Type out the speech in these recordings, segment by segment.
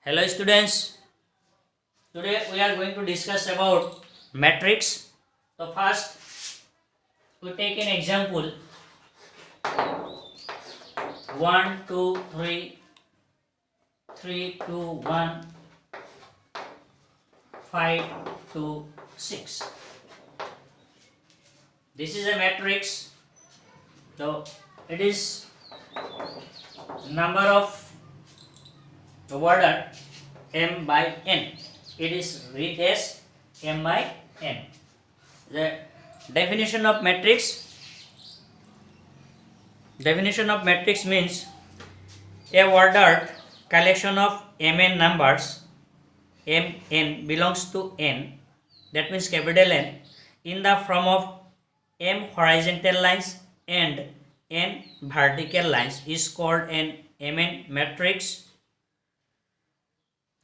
Hello students, today we are going to discuss about matrix. So first we take an example 1, 2, 3, 3, 2, 1, 5, 2, 6. This is a matrix. So it is number of the order m by n. It is read as m by n. The definition of matrix means a ordered collection of mn numbers. Mn belongs to n, that means capital N, in the form of m horizontal lines and n vertical lines is called an mn matrix.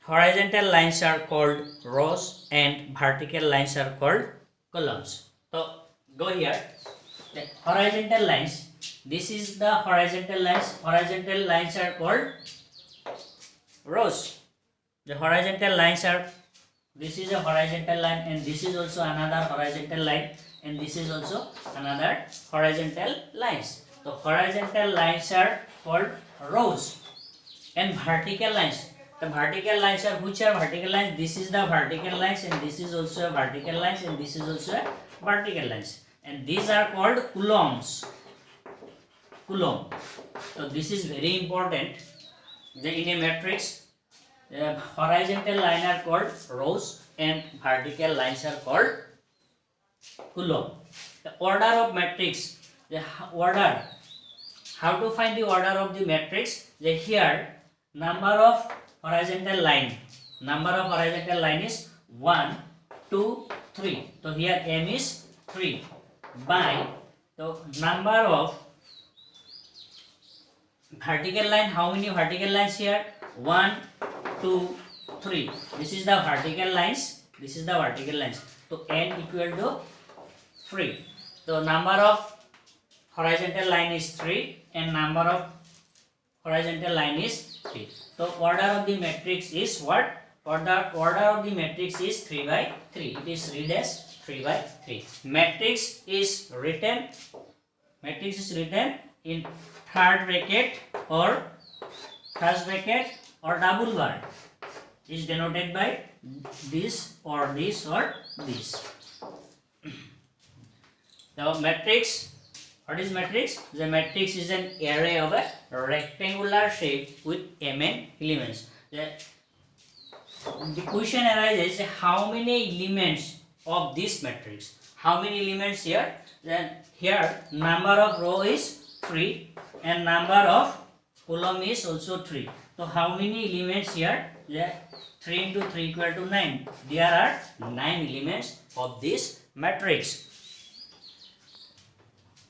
Horizontal lines are called rows and vertical lines are called columns. So go here. The horizontal lines. This is the horizontal lines. Horizontal lines are called rows. The horizontal lines are. This is a horizontal line and this is also another horizontal line and this is also another horizontal lines. The horizontal lines are called rows and vertical lines. The vertical lines are, which are vertical lines? This is the vertical lines and this is also a vertical lines and this is also a vertical lines, and these are called coulombs. Coulomb. So this is very important. In a matrix, the horizontal line are called rows and vertical lines are called coulomb. The order of matrix, the order. How to find the order of the matrix? The here number of horizontal line is 1, 2, 3. So here m is 3 by the number of vertical line. How many vertical lines here? 1, 2, 3. This is the vertical lines. So n equal to 3. So number of horizontal line is 3 and number of horizontal line is 3. So order of the matrix is what? Order of the matrix is 3 by 3. It is read as 3 by 3. Matrix is written in third bracket or first bracket or double bar. Is denoted by this or this or this. The matrix. What is matrix? The matrix is an array of a rectangular shape with mn elements. The question arises, how many elements of this matrix? How many elements here? Then here number of row is 3 and number of column is also 3. So how many elements here? 3 into 3 equal to 9. There are 9 elements of this matrix.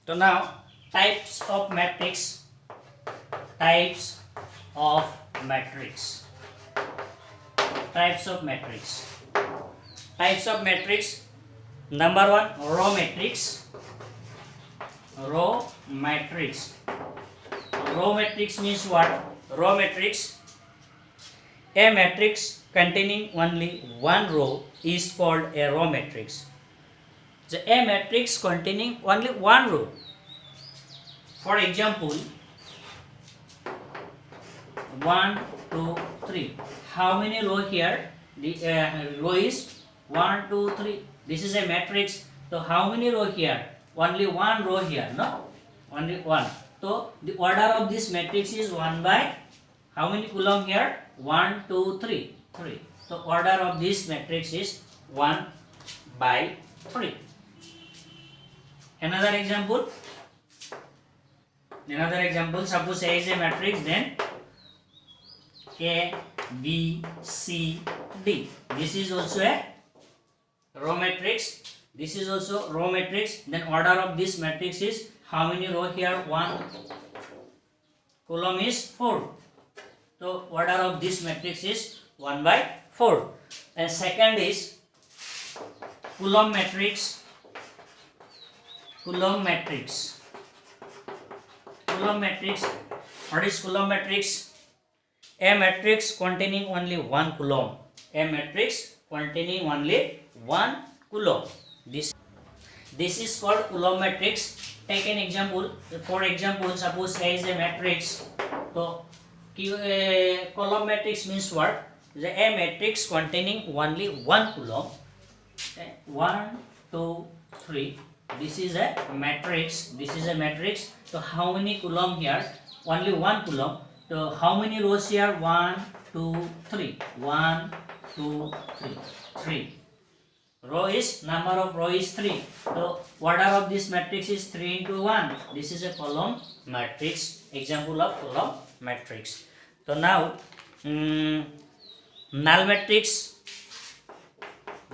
So now types of matrix. Types of matrix. Number 1, row matrix. Row matrix means what? Row matrix. A matrix containing only one row is called a row matrix. So a matrix containing only one row. For example, 1, 2, 3. How many row here? The row is 1, 2, 3. This is a matrix. So how many row here? Only one row here. No, only one. So the order of this matrix is 1 by how many column here? 1, 2, 3. 3. So order of this matrix is 1 by 3. Another example, suppose A is a matrix, then A, B, C, D. This is also a row matrix. This is also row matrix. Then order of this matrix is how many row here? 1. Column is 4. So order of this matrix is 1 by 4. And second is Coulomb matrix. What is Coulomb matrix? A matrix containing only 1 coulomb. A matrix containing only 1 coulomb. This is called coulomb matrix. Take an example. For example, suppose A is a matrix. So, coulomb matrix means what? A matrix containing only 1 coulomb. 1, 2, 3. This is a matrix. This is a matrix. So, how many coulomb here? Only 1 coulomb. So, how many rows here? 1, 2, 3. 1, 2, 3. 3. Row is, number of row is 3. So, order of this matrix is 3 into 1. This is a column matrix. Example of column matrix. So, now, null matrix.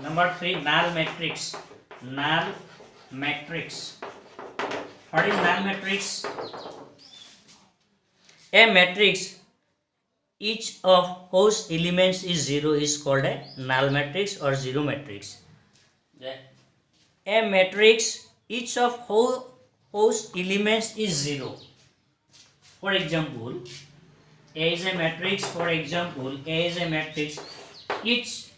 Number 3, null matrix. Null matrix. What is null matrix? A matrix each of whose elements is 0 is called a null matrix or zero matrix. A matrix each of whose elements is 0. For example, A is a matrix. For example, A is a matrix. Each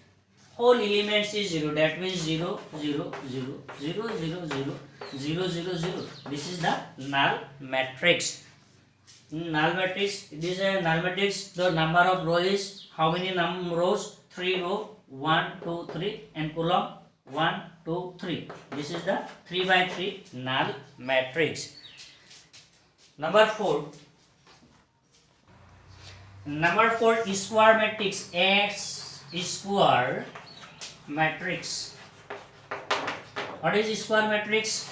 whole elements is 0. That means 0, 0, 0, 0, 0, 0, 0, 0, 0. This is the null matrix. Null matrix. This is a null matrix. The number of rows is how many rows? 3 rows. 1, 2, 3, and column 1, 2, 3. This is the 3 by 3 null matrix. Number 4. Number 4 is square matrix. S square matrix. What is square matrix?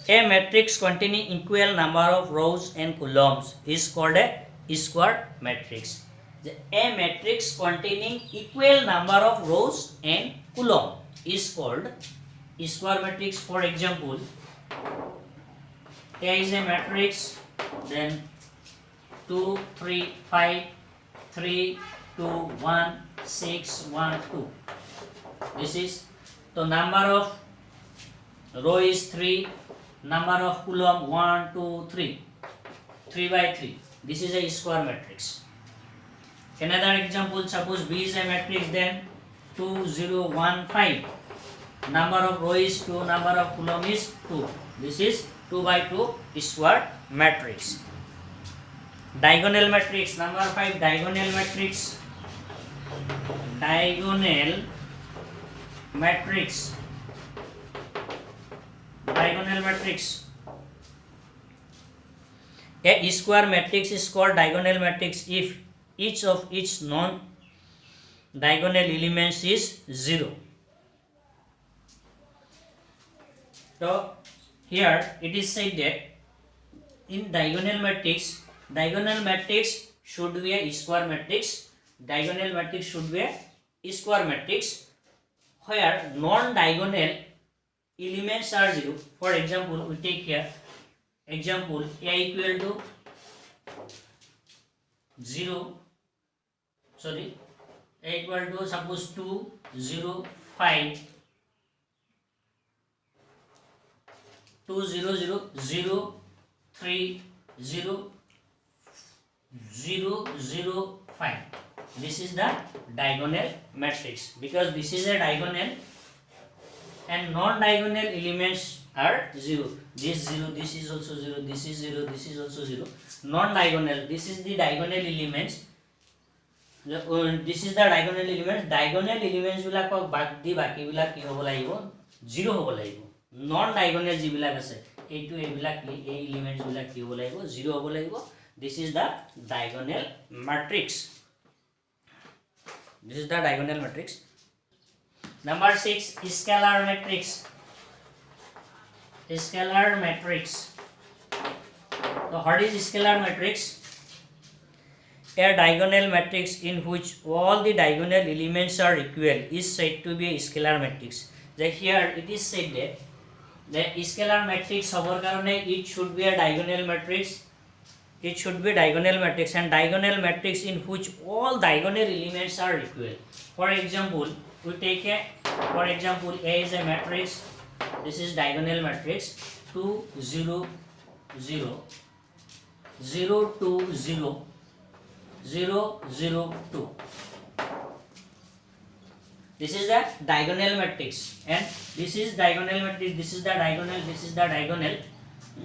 A matrix containing equal number of rows and columns is called a square matrix. A matrix containing equal number of rows and column is called square matrix. For example, A is a matrix, then 2, 3, 5, 3, 2, 1, 6, 1, 2. This is the number of row is 3, number of column 1, 2, 3. 3 by 3. This is a square matrix. Another example, suppose B is a matrix, then 2, 0, 1, 5. Number of row is 2, number of column is 2. This is 2 by 2 square matrix. Diagonal matrix. Number 5, diagonal matrix. Diagonal matrix. Diagonal matrix. A square matrix is called diagonal matrix if each of its non-diagonal elements is 0. So here it is said that in diagonal matrix should be a square matrix. Diagonal matrix should be a square matrix where non-diagonal elements are 0. For example, we take here example A equal to 0. Sorry, A equal to suppose 2, 0, 5, 2, 0, 0, 0, 3, 0, 0, 0, 5. This is the diagonal matrix because this is a diagonal and non-diagonal elements are 0. This 0, this is also 0, this is 0, this is also 0. Non-diagonal, this is the diagonal elements. This is the diagonal elements. Diagonal elements বিলাকক বাদ দি বাকি বিলাক কি হ'ব লাগিব 0 হ'ব লাগিব. Non-diagonal যিবিলাক আছে এইটো এইবিলাক এই elements বিলাক কি হ'ব লাগিব 0 হ'ব লাগিব. This is the diagonal matrix. This is the diagonal matrix. Number 6, scalar matrix. Scalar matrix. So what is scalar matrix? A diagonal matrix in which all the diagonal elements are equal is said to be a scalar matrix. Here it is said that the scalar matrix hobar karone it should be a diagonal matrix. It should be diagonal matrix and diagonal matrix in which all diagonal elements are equal. For example, we take A is a matrix. This is diagonal matrix 2, 0, 0. 0 2 0 0 0 2. This is the diagonal matrix, and this is diagonal matrix. This is the diagonal. This is the diagonal.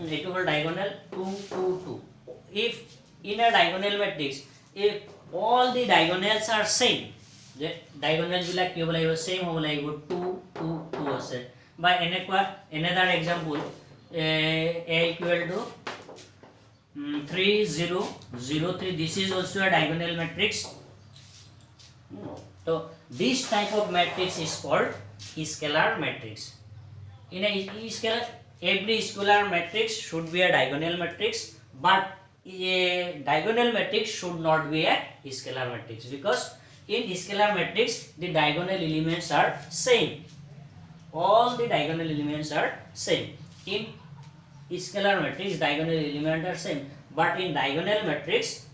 It will diagonal 2 2 2. If in a diagonal matrix, if all the diagonals are same, the diagonals will be like same, like 2 2 2. By another example, A equal to 3 0 0 3. This is also a diagonal matrix. So this type of matrix is called scalar matrix. In a scalar, every scalar matrix should be a diagonal matrix, but a diagonal matrix should not be a scalar matrix, because in scalar matrix the diagonal elements are same. All the diagonal elements are same. In scalar matrix diagonal elements are same, but in diagonal matrix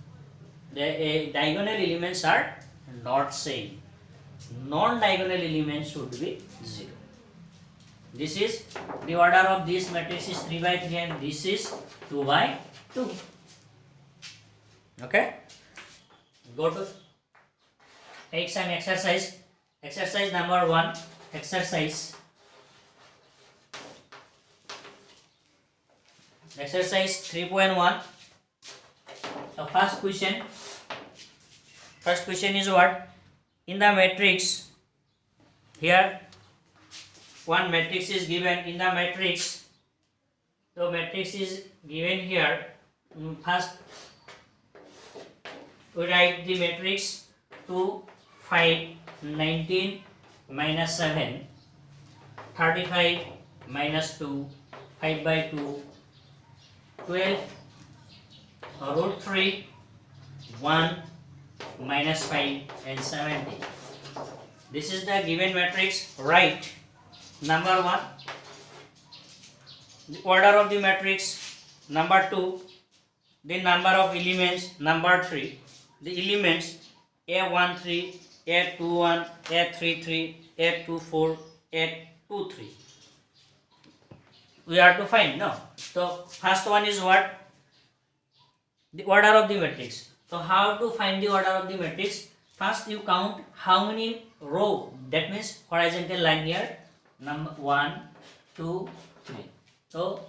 the diagonal elements are not same. Non-diagonal elements should be 0. This is the order of this matrix is 3 by 3, and this is 2 by 2. Okay, go to take some exercise. Exercise number 1. Exercise 3.1. The first question is what? In the matrix, here one matrix is given. In the matrix, the matrix is given here. First we write the matrix 2 5 19 minus 7 35 minus 2 5 by 2 12 root 3 1 minus 5 and 70. This is the given matrix. Write number 1, the order of the matrix. Number 2, the number of elements. Number 3, the elements A13, A21, A33, A24, A23. We have to find. No. So first one is what? The order of the matrix. So how to find the order of the matrix? First you count how many row, that means horizontal line here. Number 1 2 3. So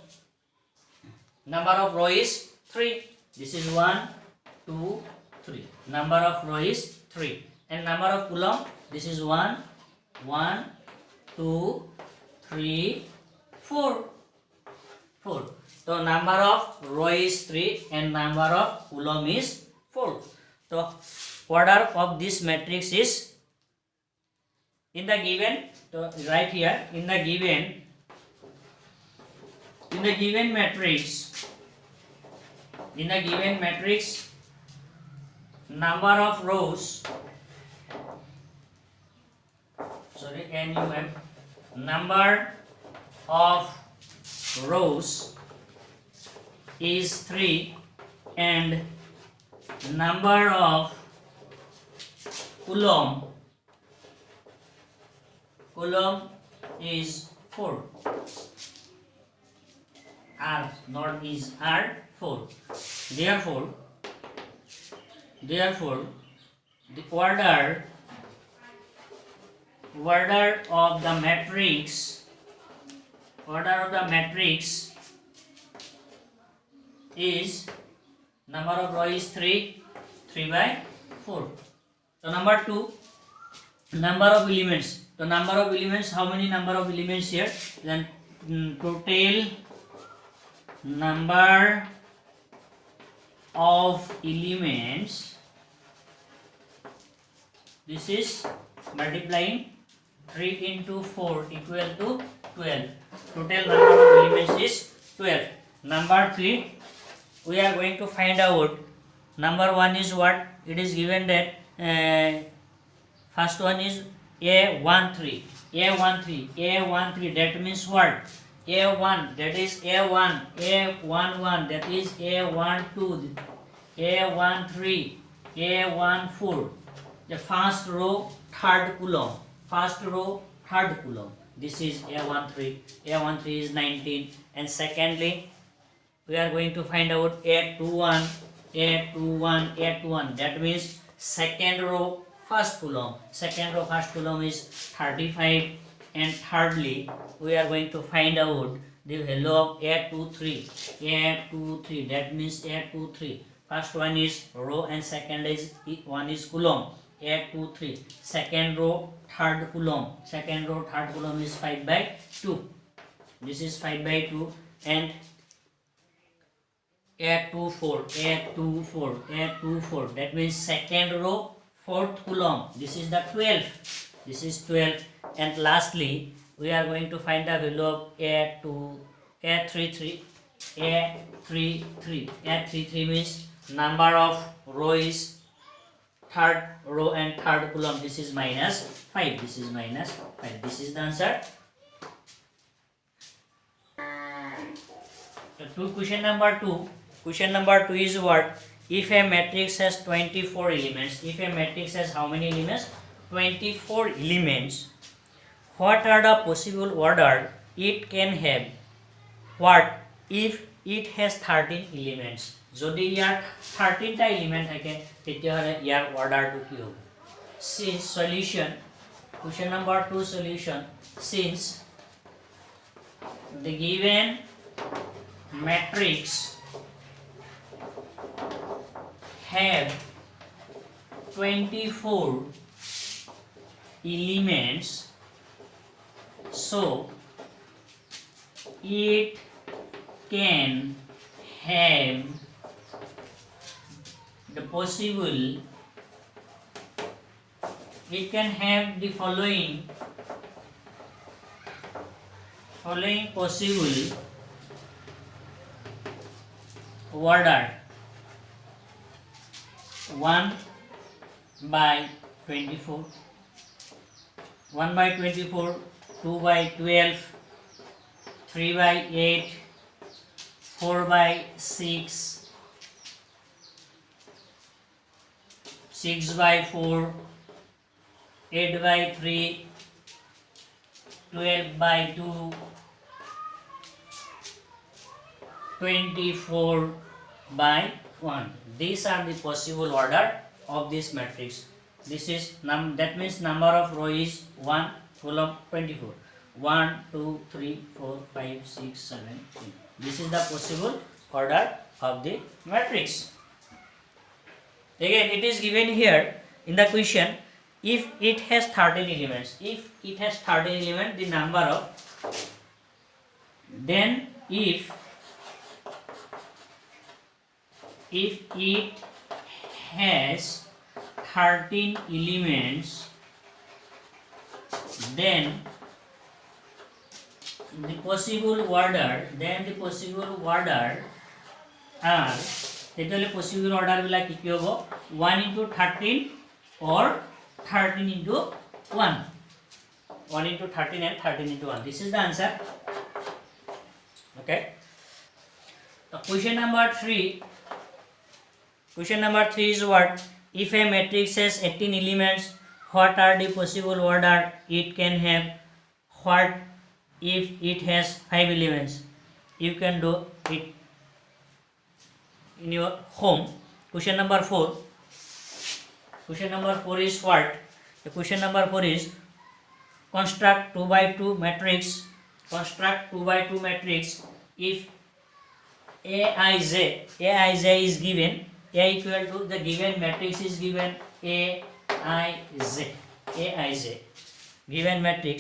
number of row is 3. This is 1 2 3. Number of row is 3, and number of column, this is 1 1 2 3 4 4. So number of row is 3 and number of column is 4. So order of this matrix is in the given. So right here in the given matrix, number of rows, number of rows is 3 and number of column is 4. R not is R 4. Therefore the order of the matrix is number of row is 3 by 4. So number 2, number of elements. So number of elements, how many number of elements here? Then total number of elements, this is multiplying 3 into 4 equal to 12. Total number of elements is 12. Number 3, we are going to find out. Number 1 is what? It is given that first one is A13. That means what? A1, that is A1, A11, that is A12, A13, A14. The first row, third column. This is A13. A13 is 19. And secondly, we are going to find out A21, A21, A21. That means second row first coulomb. Second row first coulomb is 35, and thirdly we are going to find out the value of A23. A23, that means A23. First one is row and second is one is coulomb. A23. Second row third coulomb. Second row third coulomb is 5 by 2. This is 5 by 2, and A24, A24, A24. That means second row fourth coulomb. This is the 12. This is 12, and lastly we are going to find the value of A33. A33. A33 means number of row is third row and third coulomb. This is minus 5. This is minus 5. This is the answer. To question number 2. Question number 2 is what? If a matrix has 24 elements, if a matrix has how many elements? 24 elements. What are the possible order it can have? What if it has 13 elements? যদি ইয়াৰ 13টা element থাকে তেতিয়াহলে ইয়াৰ অৰ্ডাৰটো কি হ'ব? Since solution, question number 2 solution, since the given matrix have 24 elements, so it can have the possible, it can have the following possible order: 1 by 24, 1 by 24, 2 by 12, 3 by 8, 4 by 6, 6 by 4, 8 by 3, 12 by 2, 24 by 1. These are the possible order of this matrix. This is that means number of row is 1, column 24. 1, 2, 3, 4, 5, 6, 7, 8. This is the possible order of the matrix. Again, it is given here in the question, if it has 13 elements. If it has 13 elements, the number of, then if it has 13 elements, then the possible order are, তেতিয়াহ'লে possible order বিলাক কি হ'ব? 1 into 13 or 13 into 1. 1 into 13 and 13 into 1. This is the answer. Okay. Question number 3. Question number 3 is what? If a matrix has 18 elements, what are the possible order it can have? What if it has 5 elements? You can do it in your home. Question number 4. Question number 4 is what? The question number 4 is construct 2 by 2 matrix. Construct 2 by 2 matrix if Aij is given. A equal to the given matrix is given Aij given matrix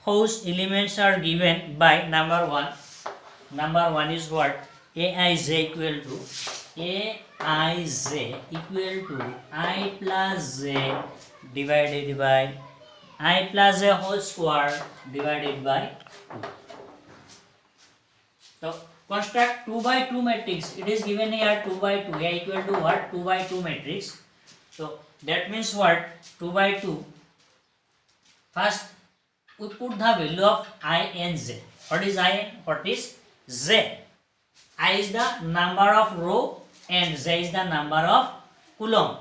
whose elements are given by number 1. Number 1 is what? Aij equal to I plus j divided by I plus j whole square divided by 2. So construct 2 by 2 matrix. It is given here 2 by 2. A equal to what? 2 by 2 matrix. So that means what? 2 by 2. First we put the value of I and j. What is I and what is j? I is the number of row and j is the number of coulomb.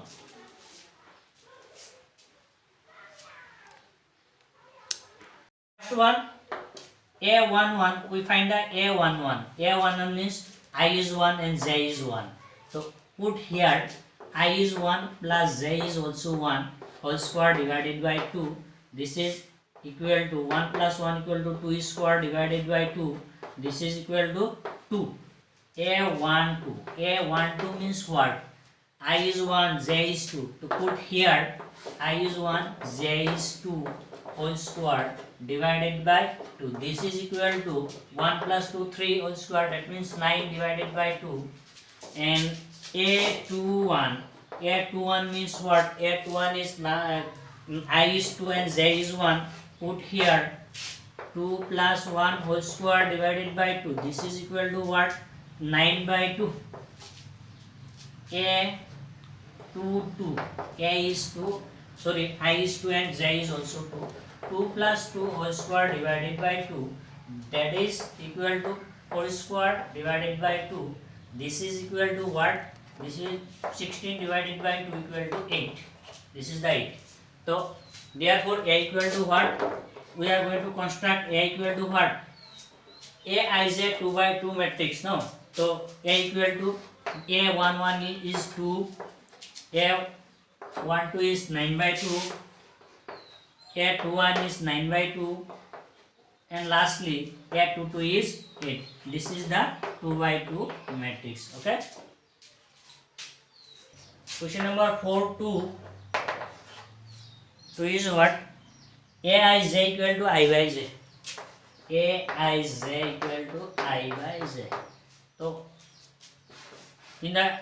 First one, A11, we find the A11. A11 means I is 1 and j is 1. So put here I is 1 plus j is also 1 whole square divided by 2. This is equal to 1 plus 1 equal to 2 square divided by 2. This is equal to 2. A12. A12 means what? I is 1, j is 2. To put here I is 1, j is 2 whole square divided by 2. This is equal to 1 plus 2, 3 whole square. That means 9 divided by 2. And A21. A21 means what? A21 is I is 2 and j is 1. Put here 2 plus 1 whole square divided by 2. This is equal to what? 9 by 2. A22. A is 2. Sorry, I is 2 and j is also 2. 2 plus 2 whole square divided by 2. That is equal to 4 square divided by 2. This is equal to what? This is 16 divided by 2 equal to 8. This is the 8. So therefore A equal to what? We are going to construct A equal to what? A is a 2 by 2 matrix. No. So A equal to A11 is 2. A12 is 9 by 2. A21 is 9 by 2. And lastly A22 is 8. This is the 2 by 2 matrix. Okay. Question number 4 2 is what? Aij equal to I by j. Aij equal to I by j. So in the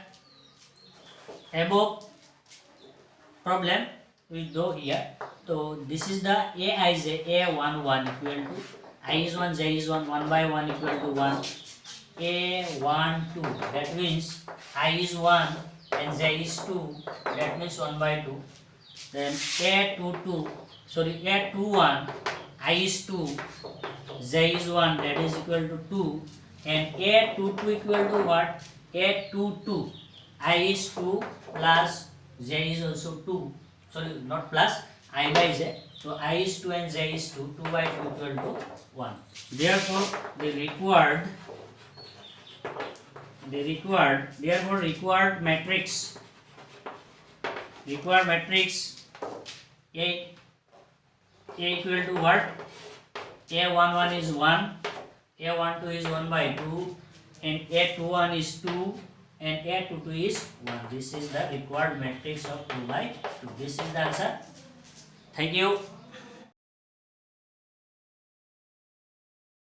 above problem we do here. So this is the Aij. A11 equal to I is 1, j is 1. 1 by 1 equal to 1. A12. That means I is 1 and j is 2. That means 1 by 2. Then A21, I is 2, j is 1, that is equal to 2. And A22 equal to what? A22, I is 2 plus j is also 2. Sorry, not plus, I by j. So I is 2 and j is 2. 2 by 2 equal to 1. Therefore, the required matrix. Required matrix A equal to what? A11 is 1, A12 is 1 by 2, and A21 is 2, and A22 is 1. This is the required matrix of 2 by 2. This is the answer. Thank you.